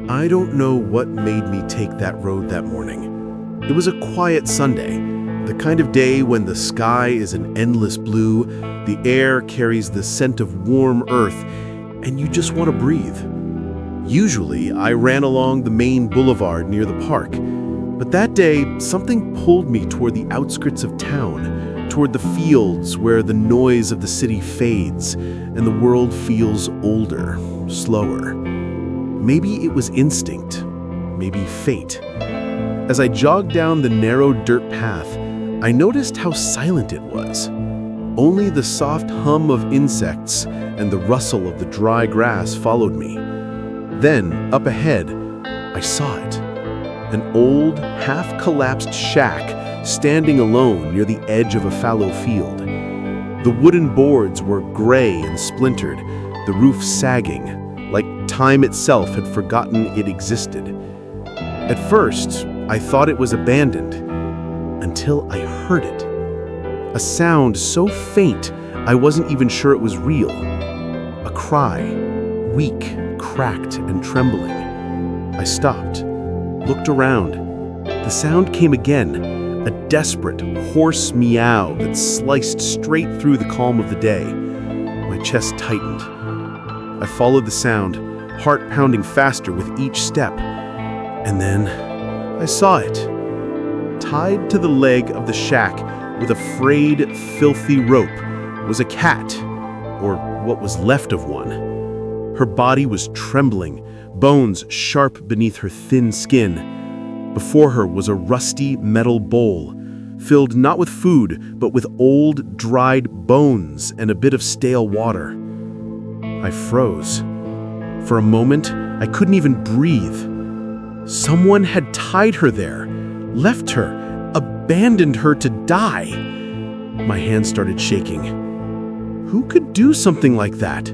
I don't know what made me take that road that morning. It was a quiet Sunday, the kind of day when the sky is an endless blue, the air carries the scent of warm earth, and you just want to breathe. Usually, I ran along the main boulevard near the park, but that day, something pulled me toward the outskirts of town, toward the fields where the noise of the city fades and the world feels older, slower. Maybe it was instinct, maybe fate. As I jogged down the narrow dirt path, I noticed how silent it was. Only the soft hum of insects and the rustle of the dry grass followed me. Then, up ahead, I saw it. An old, half-collapsed shack standing alone near the edge of a fallow field. The wooden boards were gray and splintered, the roof sagging, like time itself had forgotten it existed. At first, I thought it was abandoned, until I heard it. A sound so faint, I wasn't even sure it was real. A cry, weak, cracked, and trembling. I stopped, looked around. The sound came again, a desperate, hoarse meow that sliced straight through the calm of the day. My chest tightened. I followed the sound, heart pounding faster with each step. And then I saw it. Tied to the leg of the shack with a frayed, filthy rope was a cat, or what was left of one. Her body was trembling, bones sharp beneath her thin skin. Before her was a rusty metal bowl, filled not with food, but with old, dried bones and a bit of stale water. I froze. For a moment, I couldn't even breathe. Someone had tied her there, left her, abandoned her to die. My hand started shaking. Who could do something like that?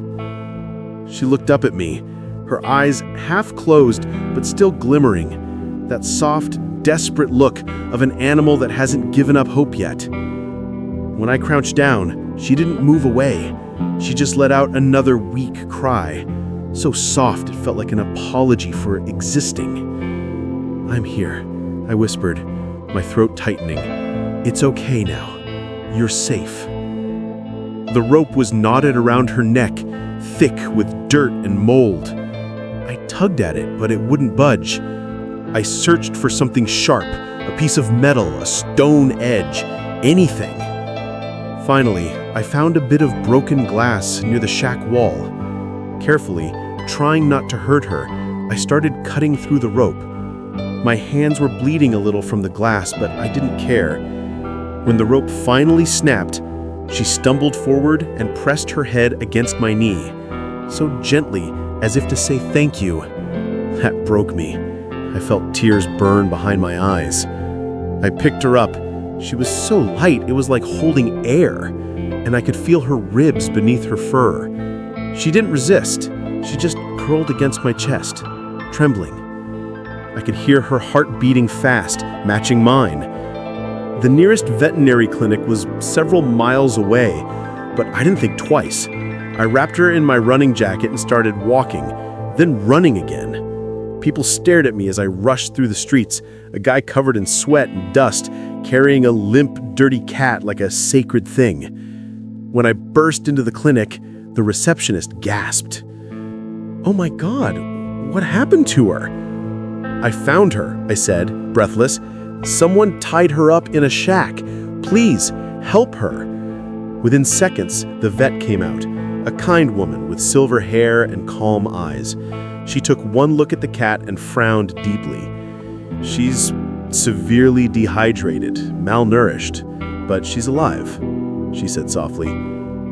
She looked up at me, her eyes half closed but still glimmering, that soft, desperate look of an animal that hasn't given up hope yet. When I crouched down, she didn't move away. She just let out another weak cry, so soft it felt like an apology for existing. "I'm here," I whispered, my throat tightening. "It's okay now. You're safe." The rope was knotted around her neck, thick with dirt and mold. I tugged at it, but it wouldn't budge. I searched for something sharp, a piece of metal, a stone edge, anything. Finally, I found a bit of broken glass near the shack wall. Carefully, trying not to hurt her, I started cutting through the rope. My hands were bleeding a little from the glass, but I didn't care. When the rope finally snapped, she stumbled forward and pressed her head against my knee, so gently as if to say thank you. That broke me. I felt tears burn behind my eyes. I picked her up. She was so light it was like holding air, and I could feel her ribs beneath her fur. She didn't resist. She just curled against my chest, trembling. I could hear her heart beating fast, matching mine. The nearest veterinary clinic was several miles away, but I didn't think twice. I wrapped her in my running jacket and started walking, then running again. People stared at me as I rushed through the streets, a guy covered in sweat and dust, carrying a limp, dirty cat like a sacred thing. When I burst into the clinic, the receptionist gasped. "Oh my God, what happened to her?" "I found her," I said, breathless. "Someone tied her up in a shack. Please, help her." Within seconds, the vet came out, a kind woman with silver hair and calm eyes. She took one look at the cat and frowned deeply. "She's severely dehydrated, malnourished, but she's alive," she said softly.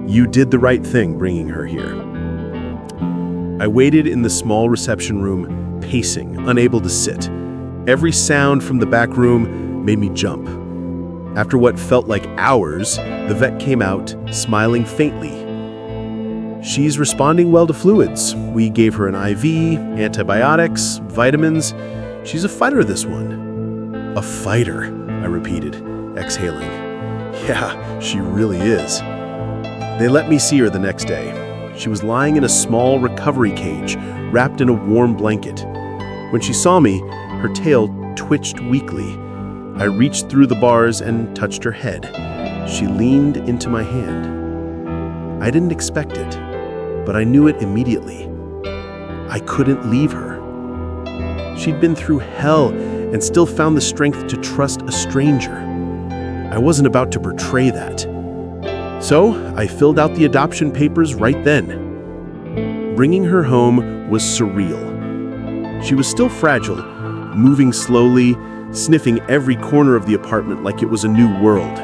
"You did the right thing bringing her here." I waited in the small reception room, pacing, unable to sit. Every sound from the back room made me jump. After what felt like hours, the vet came out, smiling faintly. "She's responding well to fluids. We gave her an IV, antibiotics, vitamins. She's a fighter, this one." "A fighter," I repeated, exhaling. "Yeah, she really is." They let me see her the next day. She was lying in a small recovery cage, wrapped in a warm blanket. When she saw me, her tail twitched weakly. I reached through the bars and touched her head. She leaned into my hand. I didn't expect it, but I knew it immediately. I couldn't leave her. She'd been through hell and still found the strength to trust a stranger. I wasn't about to betray that. So I filled out the adoption papers right then. Bringing her home was surreal. She was still fragile, moving slowly, sniffing every corner of the apartment like it was a new world.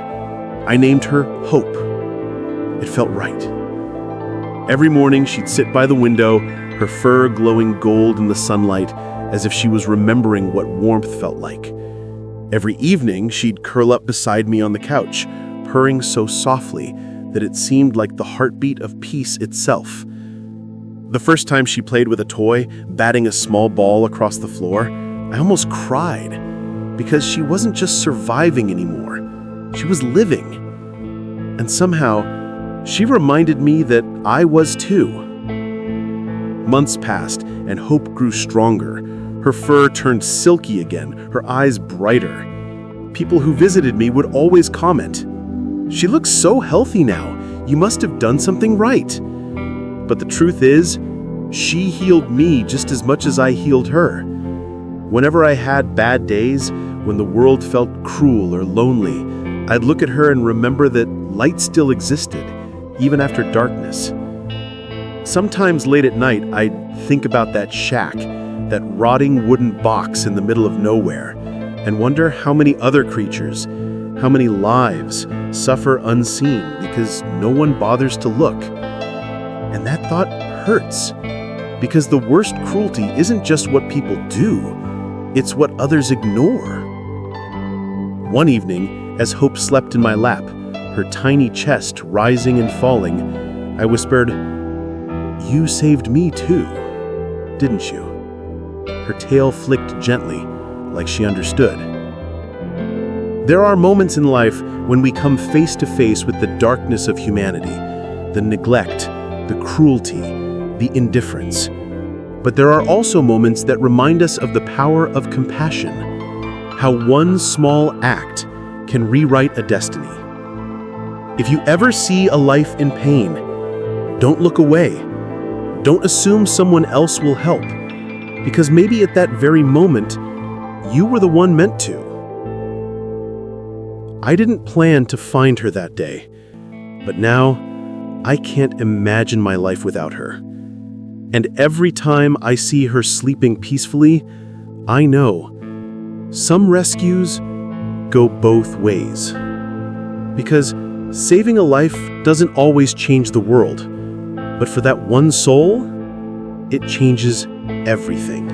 I named her Hope. It felt right. Every morning she'd sit by the window, her fur glowing gold in the sunlight, as if she was remembering what warmth felt like. Every evening she'd curl up beside me on the couch, purring so softly that it seemed like the heartbeat of peace itself. The first time she played with a toy, batting a small ball across the floor, I almost cried, because she wasn't just surviving anymore. She was living. And somehow, she reminded me that I was too. Months passed, and Hope grew stronger. Her fur turned silky again, her eyes brighter. People who visited me would always comment, "She looks so healthy now. You must have done something right." But the truth is, she healed me just as much as I healed her. Whenever I had bad days, when the world felt cruel or lonely, I'd look at her and remember that light still existed, even after darkness. Sometimes late at night, I'd think about that shack, that rotting wooden box in the middle of nowhere, and wonder how many other creatures, how many lives suffer unseen because no one bothers to look. And that thought hurts, because the worst cruelty isn't just what people do, it's what others ignore. One evening, as Hope slept in my lap, her tiny chest rising and falling, I whispered, "You saved me too, didn't you?" Her tail flicked gently, like she understood. There are moments in life when we come face to face with the darkness of humanity, the neglect, the cruelty, the indifference. But there are also moments that remind us of the power of compassion, how one small act can rewrite a destiny. If you ever see a life in pain, don't look away. Don't assume someone else will help, because maybe at that very moment, you were the one meant to. I didn't plan to find her that day, but now I can't imagine my life without her. And every time I see her sleeping peacefully, I know some rescues go both ways. Because saving a life doesn't always change the world, but for that one soul, it changes everything.